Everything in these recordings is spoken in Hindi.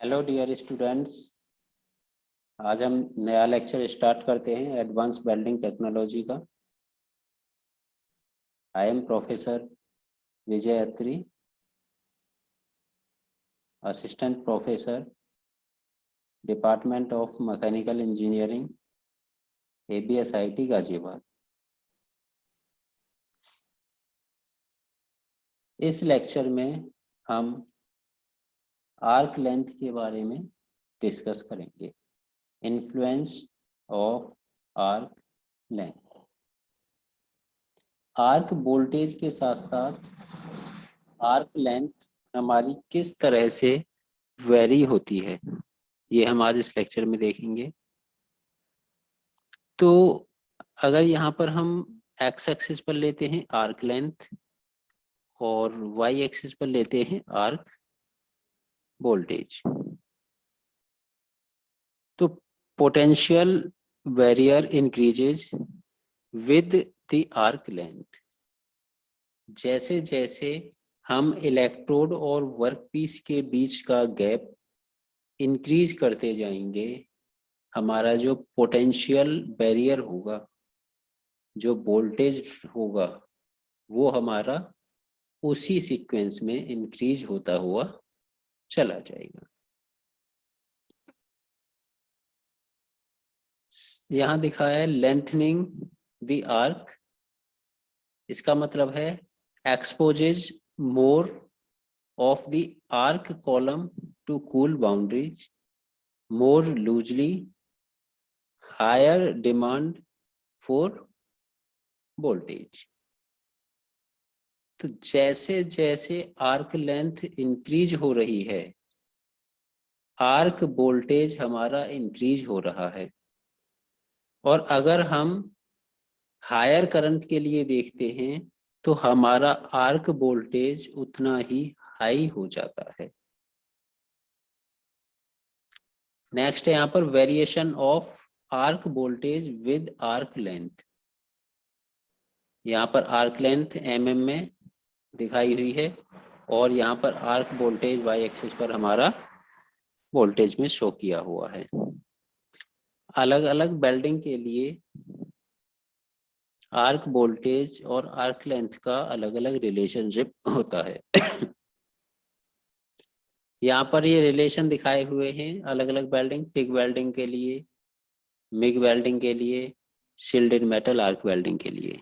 हेलो डियर स्टूडेंट्स, आज हम नया लेक्चर स्टार्ट करते हैं एडवांस वेल्डिंग टेक्नोलॉजी का। I am professor Vijay Atri, assistant professor, department of mechanical engineering, ABSIT Ghaziabad. इस लेक्चर में हम आर्क लेंथ के बारे में डिस्कस करेंगे। Influence of arc length. Arc voltage के साथ साथ आर्क लेंथ हमारी किस तरह से वेरी होती है, ये हम आज इस लेक्चर में देखेंगे। तो अगर यहाँ पर हम एक्स एक्सिस पर लेते हैं आर्क लेंथ और वाई एक्सिस पर लेते हैं आर्क वोल्टेज, तो potential barrier increases with the arc length. जैसे जैसे हम इलेक्ट्रोड और वर्कपीस के बीच का गैप इंक्रीज करते जाएंगे, हमारा जो पोटेंशियल बैरियर होगा, जो वोल्टेज होगा, वो हमारा उसी सीक्वेंस में इंक्रीज होता हुआ चला जाएगा। यहाँ दिखाया है लेंथनिंग द आर्क। इसका मतलब है exposes more of the arc column to cool boundaries more loosely, higher demand for voltage। तो जैसे जैसे आर्क लेंथ इंक्रीज हो रही है, आर्क वोल्टेज हमारा इंक्रीज हो रहा है। और अगर हम हायर करंट के लिए देखते हैं तो हमारा आर्क वोल्टेज उतना ही हाई हो जाता है। नेक्स्ट है यहाँ पर variation of arc voltage with arc length. यहाँ पर आर्क लेंथ mm में दिखाई हुई है और यहाँ पर आर्क वोल्टेज y एक्सिस पर हमारा वोल्टेज में शो किया हुआ है। अलग अलग वेल्डिंग के लिए आर्क वोल्टेज और आर्क लेंथ का अलग अलग रिलेशनशिप होता है। यहाँ पर ये रिलेशन दिखाए हुए हैं अलग अलग वेल्डिंग, टिक वेल्डिंग के लिए, मिग वेल्डिंग के लिए, शिल्डेड मेटल आर्क वेल्डिंग के लिए।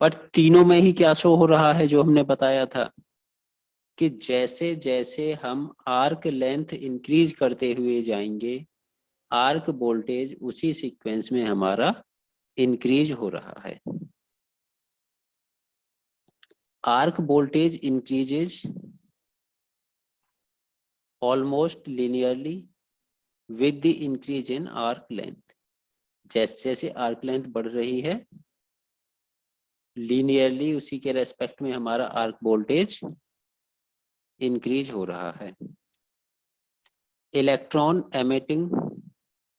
पर तीनों में ही क्या शो हो रहा है, जो हमने बताया था कि जैसे जैसे हम आर्क लेंथ इंक्रीज करते हुए जाएंगे, आर्क वोल्टेज उसी सीक्वेंस में हमारा इंक्रीज हो रहा है। Arc voltage increases almost linearly with the increase in arc length. जैसे जैसे आर्क लेंथ बढ़ रही है, लीनियरली उसी के रेस्पेक्ट में हमारा आर्क वोल्टेज इंक्रीज हो रहा है। Electron emitting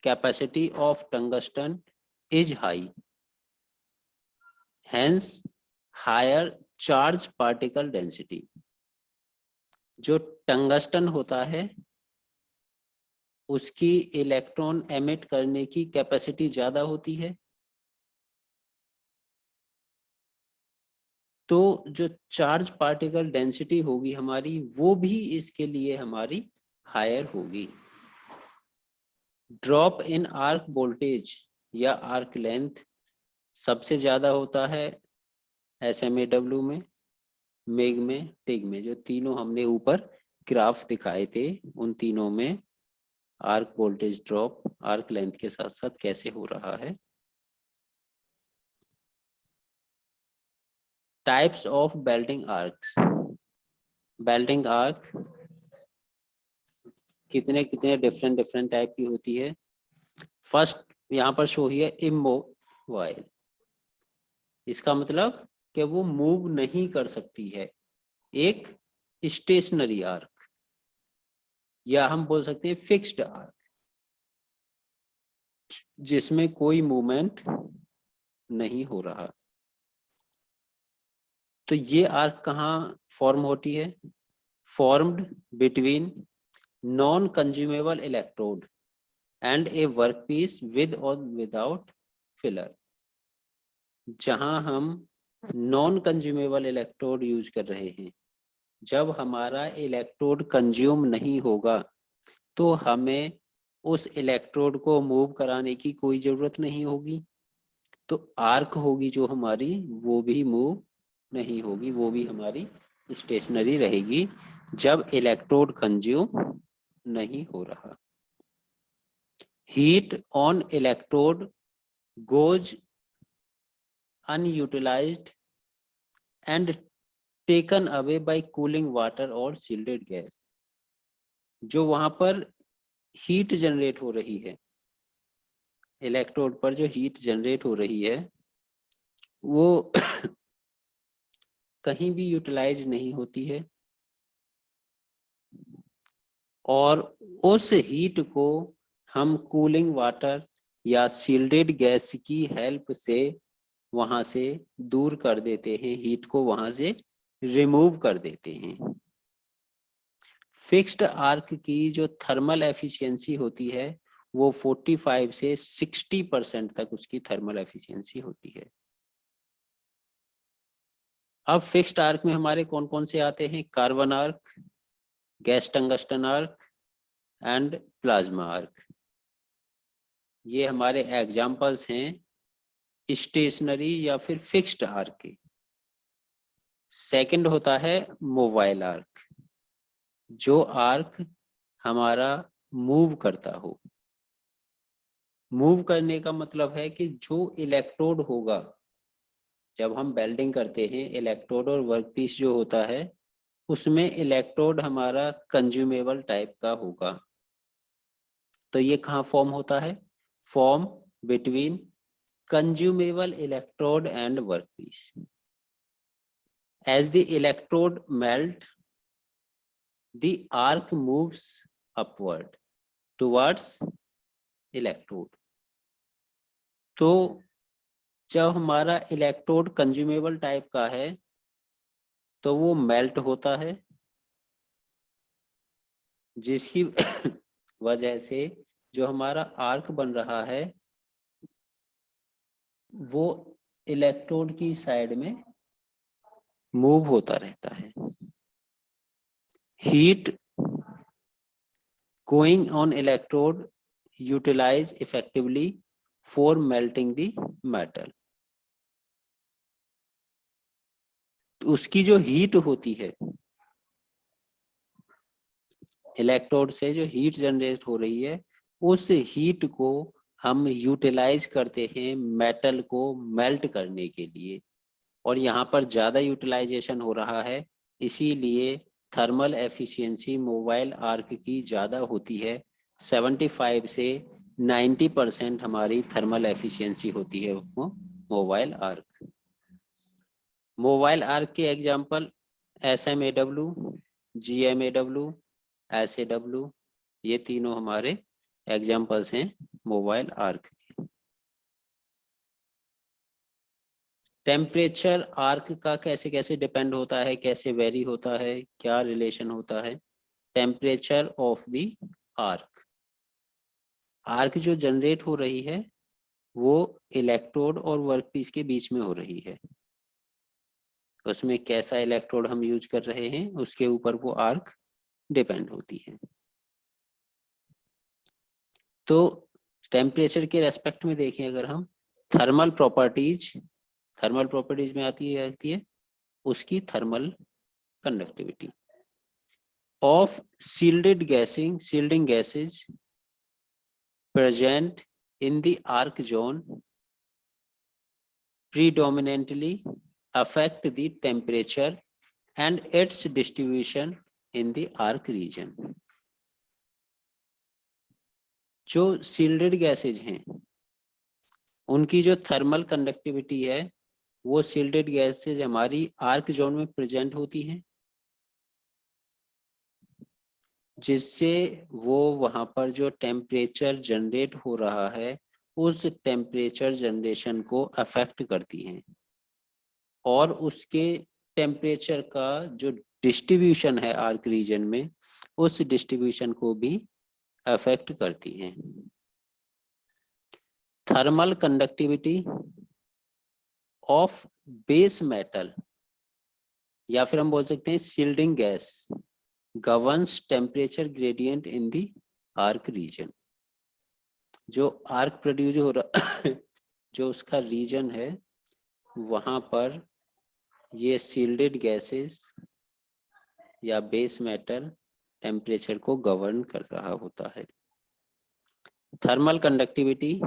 capacity of tungsten is high, hence higher charge particle density. जो टंगस्टन होता है उसकी इलेक्ट्रॉन एमिट करने की कैपेसिटी ज्यादा होती है, तो जो चार्ज पार्टिकल डेंसिटी होगी हमारी, वो भी इसके लिए हमारी हायर होगी। ड्रॉप इन आर्क वोल्टेज या आर्क लेंथ सबसे ज्यादा होता है SMAW में, मेग में, टिग में। जो तीनों हमने ऊपर ग्राफ दिखाए थे, उन तीनों में arc voltage drop arc length के साथ साथ कैसे हो रहा है। Types of Belting arcs. Belting arc कितने कितने डिफरेंट टाइप की होती है। फर्स्ट यहाँ पर शो है इमोबाइल। इसका मतलब कि वो मूव नहीं कर सकती है। एक स्टेशनरी आर्क, या हम बोल सकते हैं फिक्स्ड आर्क, जिसमें कोई मूवमेंट नहीं हो रहा। तो ये आर्क कहाँ फॉर्म होती है? Formed between non consumable electrode and A workpiece with और विदाउट फिलर। जहां हम नॉन कंज्यूमेबल इलेक्ट्रोड यूज कर रहे हैं, जब हमारा इलेक्ट्रोड कंज्यूम नहीं होगा तो हमें उस इलेक्ट्रोड को मूव कराने की कोई जरूरत नहीं होगी, तो आर्क होगी जो हमारी वो भी मूव नहीं होगी, वो भी हमारी स्टेशनरी रहेगी जब इलेक्ट्रोड कंज्यूम नहीं हो रहा। Heat on electrode goes unutilised and taken away by cooling water और सील्डेड गैस। जो वहां पर हीट जनरेट हो रही है, इलेक्ट्रोड पर जो हीट जनरेट हो रही है वो कहीं भी यूटिलाइज नहीं होती है, और उस हीट को हम कूलिंग वाटर या सील्डेड गैस की हेल्प से वहां से दूर कर देते हैं, हीट को वहां से रिमूव कर देते हैं। फिक्स्ड आर्क की जो थर्मल एफिशिएंसी होती है वो 45 से 60% तक उसकी थर्मल एफिशिएंसी होती है। अब फिक्स्ड आर्क में हमारे कौन कौन से आते हैं? Carbon arc, gas tungsten arc and plasma arc. ये हमारे एग्जाम्पल्स हैं स्टेशनरी या फिर फिक्स्ड आर्क के। सेकंड होता है मोबाइल आर्क, जो आर्क हमारा मूव करता हो। मूव करने का मतलब है कि जो इलेक्ट्रोड होगा, जब हम वेल्डिंग करते हैं, इलेक्ट्रोड और वर्कपीस जो होता है उसमें इलेक्ट्रोड हमारा कंज्यूमेबल टाइप का होगा, तो ये कहाँ फॉर्म होता है? Form between consumable electrode and workpiece. As the electrode melt, the arc moves upward towards electrode। तो जब हमारा इलेक्ट्रोड कंज्यूमेबल टाइप का है तो वो मेल्ट होता है, जिसकी वजह से जो हमारा आर्क बन रहा है वो इलेक्ट्रोड की साइड में मूव होता रहता है। Heat going on electrode utilize effectively for melting the metal। तो उसकी जो हीट होती है, इलेक्ट्रोड से जो हीट जनरेट हो रही है, उस हीट को हम यूटिलाइज करते हैं मेटल को मेल्ट करने के लिए, और यहाँ पर ज़्यादा यूटिलाइजेशन हो रहा है, इसीलिए थर्मल एफिशिएंसी मोबाइल आर्क की ज़्यादा होती है। 75 से 90% हमारी थर्मल एफिशिएंसी होती है वो मोबाइल आर्क। मोबाइल आर्क के एग्जांपल SMAW, GMAW, SAW, ये तीनों हमारे एग्जांपल्स हैं मोबाइल आर्क के। टेम्परेचर आर्क का कैसे कैसे डिपेंड होता है, कैसे वेरी होता है, क्या रिलेशन होता है? Temperature of the arc, arc जो जनरेट हो रही है वो इलेक्ट्रोड और वर्कपीस के बीच में हो रही है, उसमें कैसा इलेक्ट्रोड हम यूज कर रहे हैं उसके ऊपर वो आर्क डिपेंड होती है। तो टेम्परेचर के रेस्पेक्ट में देखें अगर हम, थर्मल प्रॉपर्टीज में आती है उसकी thermal conductivity of shielding gases present in the arc zone predominantly affect the temperature and its distribution in the arc region। जो shielded gases हैं उनकी जो थर्मल कंडक्टिविटी है वो shielded gases हमारी आर्क जोन में प्रेजेंट होती हैं, जिससे वो वहां पर जो टेम्परेचर जनरेट हो रहा है उस टेम्परेचर जनरेशन को अफेक्ट करती हैं, और उसके टेम्परेचर का जो डिस्ट्रीब्यूशन है आर्क रीजन में उस डिस्ट्रीब्यूशन को भी अफेक्ट करती हैं। Thermal conductivity of base metal, या फिर हम बोल सकते हैं shielding gas, governs temperature gradient in the arc region. जो आर्क प्रोड्यूस हो रहा जो उसका रीजन है वहां पर ये शील्डेड गैसेस या बेस मेटल टेम्परेचर को गवर्न कर रहा होता है। Thermal conductivity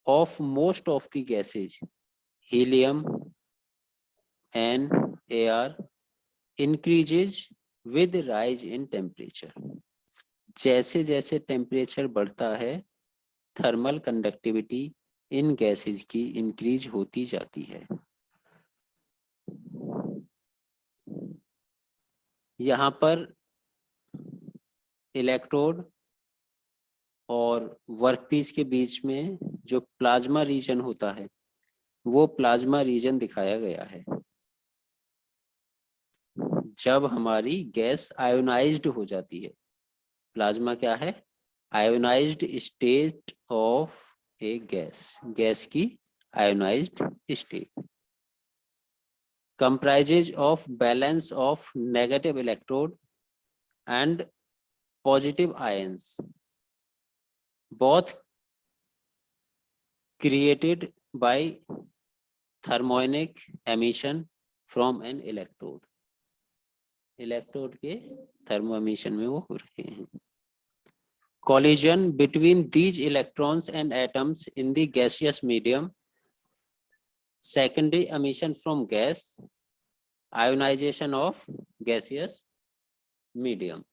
of most of the gases, helium and air increases with rise in temperature। जैसे जैसे टेम्परेचर बढ़ता है थर्मल कंडक्टिविटी इन गैसेज की इंक्रीज होती जाती है। यहाँ पर इलेक्ट्रोड और वर्कपीस के बीच में जो प्लाज्मा रीजन होता है वो प्लाज्मा रीजन दिखाया गया है। जब हमारी गैस आयोनाइज्ड हो जाती है, प्लाज्मा क्या है? Ionised state of a gas, gas की ionised state. Comprises of balance of negative electrode and positive ions, both created by thermionic emission from an electrode। Electrode के थर्मो एमिशन में वो हो रहे हैं। collision between these electrons and atoms in the gaseous medium, secondary emission from gas, ionization of gaseous medium।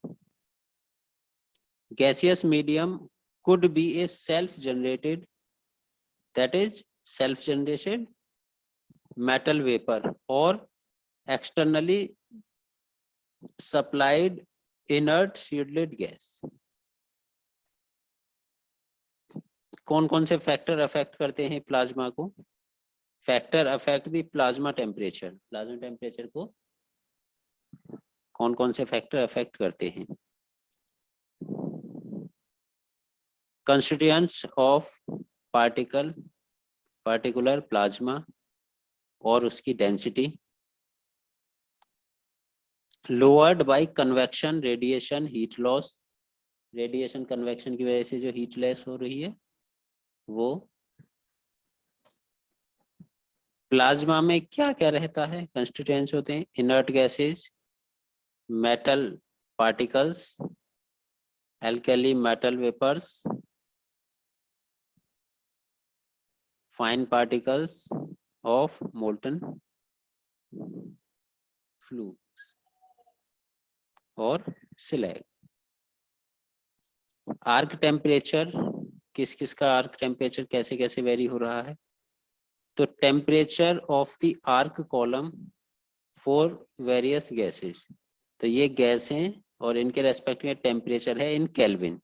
gaseous medium could be a self-generated, that is self-generated metal vapor, or externally supplied inert shielded gas। कौन कौन से फैक्टर अफेक्ट करते हैं प्लाज्मा को? Factor affect the plasma temperature. Plasma temperature को कौन कौन से फैक्टर अफेक्ट करते हैं? कंस्टिट्यूएंट्स ऑफ पार्टिकुलर प्लाज्मा और उसकी density, lowered by convection, radiation, heat loss. Radiation convection की वजह से जो हीट लॉस हो रही है वो। प्लाज्मा में क्या क्या रहता है? कंस्टिट्यूएंट्स होते हैं inert gases, metal particles, alkali metal vapours, fine particles of molten fluids और स्लैग। आर्क टेम्परेचर, किस किस का आर्क टेम्परेचर कैसे कैसे वेरी हो रहा है? तो temperature of the arc column for various gases, तो ये गैस हैं और इनके रेस्पेक्ट में टेम्परेचर है इन केल्विन।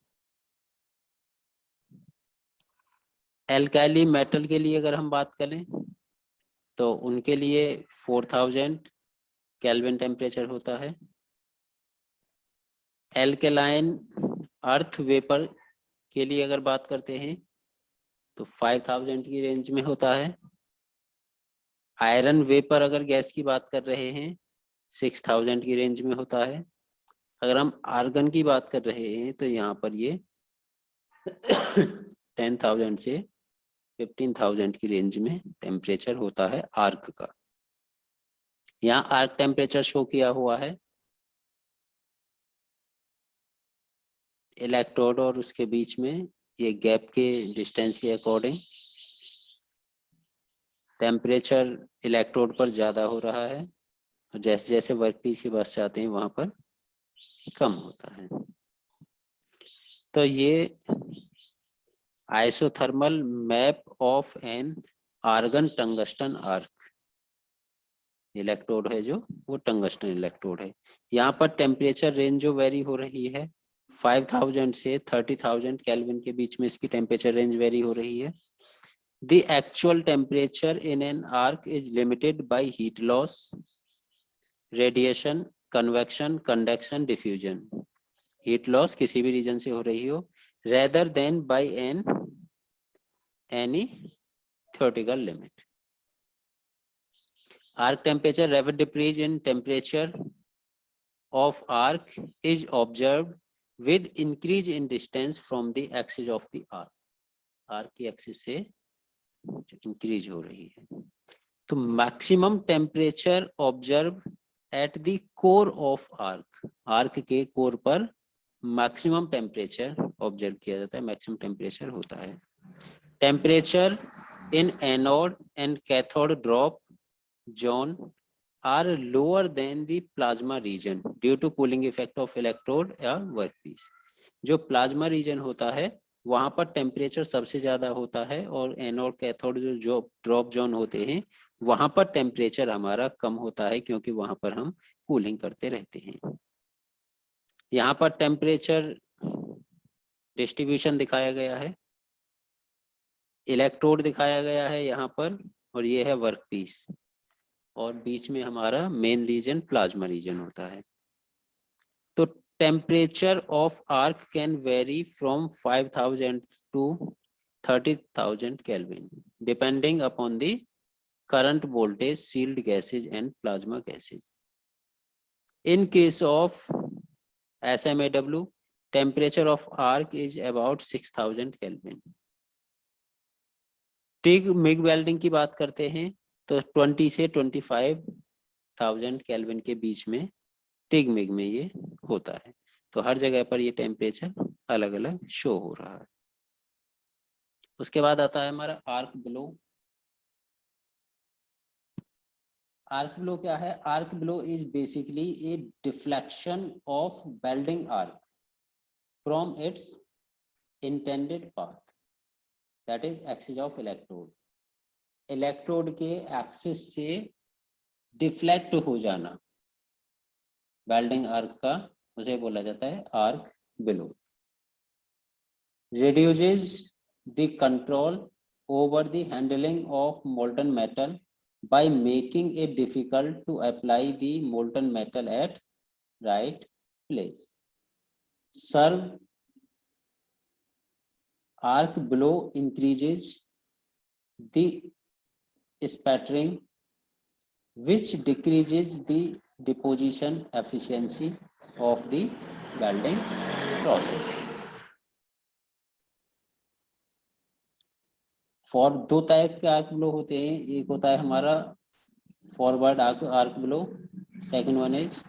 एल्काइली मेटल के लिए अगर हम बात करें तो उनके लिए 4000 केल्विन टेम्परेचर होता है। एल्केलाइन अर्थ वेपर के लिए अगर बात करते हैं तो 5000 की रेंज में होता है। आयरन वेपर अगर गैस की बात कर रहे हैं 6000 की रेंज में होता है। अगर हम आर्गन की बात कर रहे हैं तो यहाँ पर ये 10,000 से 15,000 की रेंज में टेम्परेचर होता है आर्क का। यहाँ आर्क टेम्परेचर शो किया हुआ है। इलेक्ट्रोड और उसके बीच में ये गैप के डिस्टेंस के अकॉर्डिंग टेम्परेचर इलेक्ट्रोड पर ज़्यादा हो रहा है और जैसे जैसे वर्कपीस के पास जाते हैं वहाँ पर कम होता है। तो ये isothermal map of an argon tungsten arc electrode है जो वो टंगस्टन इलेक्ट्रोड है। यहाँ पर टेम्परेचर रेंज जो वेरी हो रही है 5000 से 30,000 केल्विन के बीच में इसकी टेम्परेचर रेंज वेरी हो रही है। The actual temperature in an arc is limited by heat loss, radiation convection, conduction, diffusion, heat loss किसी भी रीजन से हो रही हो, rather than by any theoretical limit. Arc temperature, rapid decrease in temperature of arc is observed with increase in distance from the axis of the arc. Arc की एक्सिस से इंक्रीज हो रही है. तो maximum temperature observe at the core of arc, arc के कोर पर मैक्सिमम टेम्परेचर ऑब्जर्व किया जाता है, मैक्सिमम टेम्परेचर होता है. Temperature in anode and cathode drop zone are lower than the plasma region due to cooling effect of electrode या वर्कपीस. जो प्लाज्मा रीजन होता है वहां पर टेम्परेचर सबसे ज्यादा होता है, और एनोड कैथोड जो ड्रॉप जोन होते हैं वहां पर टेम्परेचर हमारा कम होता है, क्योंकि वहां पर हम कूलिंग करते रहते हैं. यहाँ पर टेम्परेचर डिस्ट्रीब्यूशन दिखाया गया है, इलेक्ट्रोड दिखाया गया है यहाँ पर, और ये है वर्कपीस, और बीच में हमारा मेन रीजन प्लाज्मा रीजन होता है. तो temperature of arc can vary from 5000 to 30,000 Kelvin depending upon the current voltage, sealed gases and plasma gases. In case of SMAW temperature of arc is about 6000 Kelvin. TIG MIG welding की बात करते हैं तो 20 से 25,000 केल्विन के बीच में टिग मिग में ये होता है. तो हर जगह पर ये टेम्परेचर अलग अलग शो हो रहा है. उसके बाद आता है हमारा आर्क ब्लो. आर्क ब्लो क्या है? Arc blow is basically A deflection of welding arc from its intended path, that is axis of electrode. Electrode के एक्सिस से डिफ्लेक्ट हो जाना वेल्डिंग आर्क का, उसे बोला जाता है arc blow. reduces the control over the handling of molten metal by making it difficult to apply the molten metal at right place. Serve arc blow increases the spattering, which decreases the deposition efficiency of the welding process. For दो टाइप के आर्क ब्लो होते हैं. एक होता है हमारा forward arc blow, second one is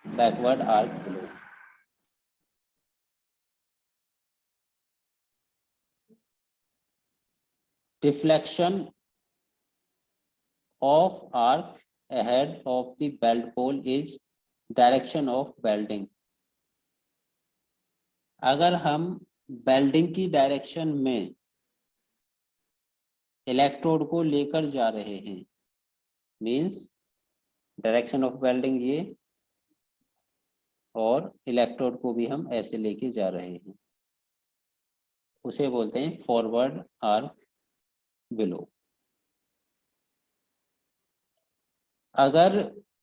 backward arc blow. Deflection of arc ahead of the weld pole is direction of welding. अगर हम वेल्डिंग की डायरेक्शन में इलेक्ट्रोड को लेकर जा रहे हैं, मींस डायरेक्शन ऑफ वेल्डिंग ये, और इलेक्ट्रोड को भी हम ऐसे लेके जा रहे हैं, उसे बोलते हैं फॉरवर्ड आर्क ब्लो. अगर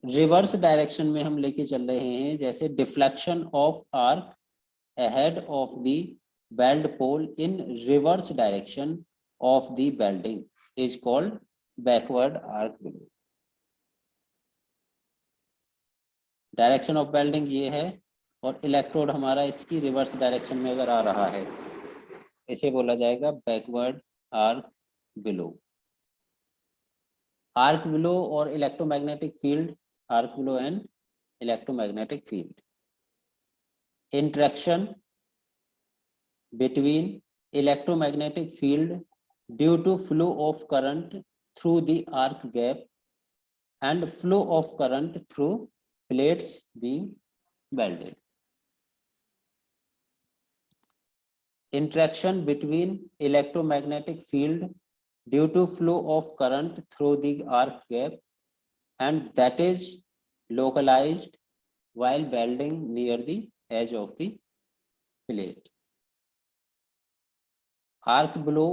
रिवर्स डायरेक्शन में हम लेके चल रहे हैं, जैसे deflection of arc ahead of the weld pole in reverse direction of the welding is called backward arc blow. Direction of welding ये है, और इलेक्ट्रोड हमारा इसकी रिवर्स डायरेक्शन में अगर आ रहा है, इसे बोला जाएगा backward arc blow. Arc blow और electromagnetic field, arc blow and electromagnetic field. Interaction between electromagnetic field due to flow of current through the arc gap and flow of current through plates being welded. Interaction between electromagnetic field due to flow of current through the arc gap, and that is localized while welding near the edge of the plate. Arc blow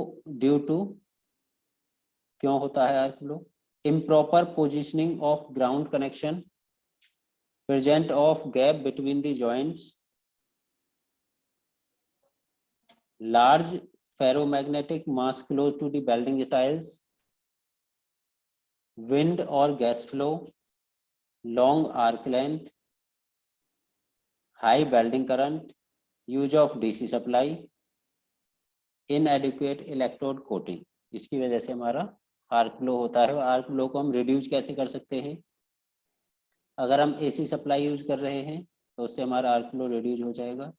due to, क्यों होता है arc blow? Improper positioning of ground connection present of gap between the joints, large ferromagnetic mass close to the welding tiles, wind or gas flow, long arc length, high welding current, use of DC supply, inadequate electrode coating। इसकी वजह से हमारा आर्क फ्लो होता है। आर्क फ्लो को हम रिड्यूस कैसे कर सकते हैं? अगर हम AC सप्लाई यूज कर रहे हैं तो उससे हमारा आर्क फ्लो रिड्यूस हो जाएगा।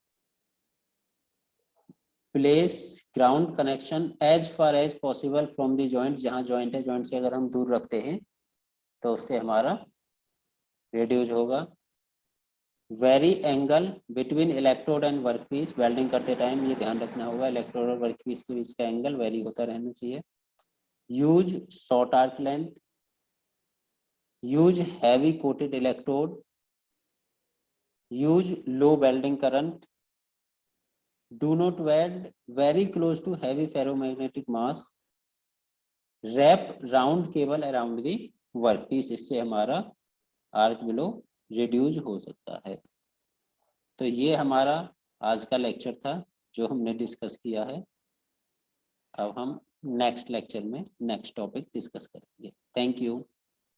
Place ground connection as far as possible from the joint, जहाँ जॉइंट है जॉइंट से अगर हम दूर रखते हैं तो उससे हमारा रिड्यूस होगा। Very angle between electrode and workpiece, welding करते टाइम ये ध्यान रखना होगा, इलेक्ट्रोड और वर्कपीस के बीच का एंगल वेरी होता रहना चाहिए। Use short arc length, use heavy coated electrode, use low welding current, do not weld very close to heavy ferromagnetic mass, wrap round cable around the workpiece, इससे हमारा आर्क फ्लो रिड्यूस हो सकता है। तो ये हमारा आज का लेक्चर था जो हमने डिस्कस किया है। अब हम नेक्स्ट लेक्चर में नेक्स्ट टॉपिक डिस्कस करेंगे। Thank you.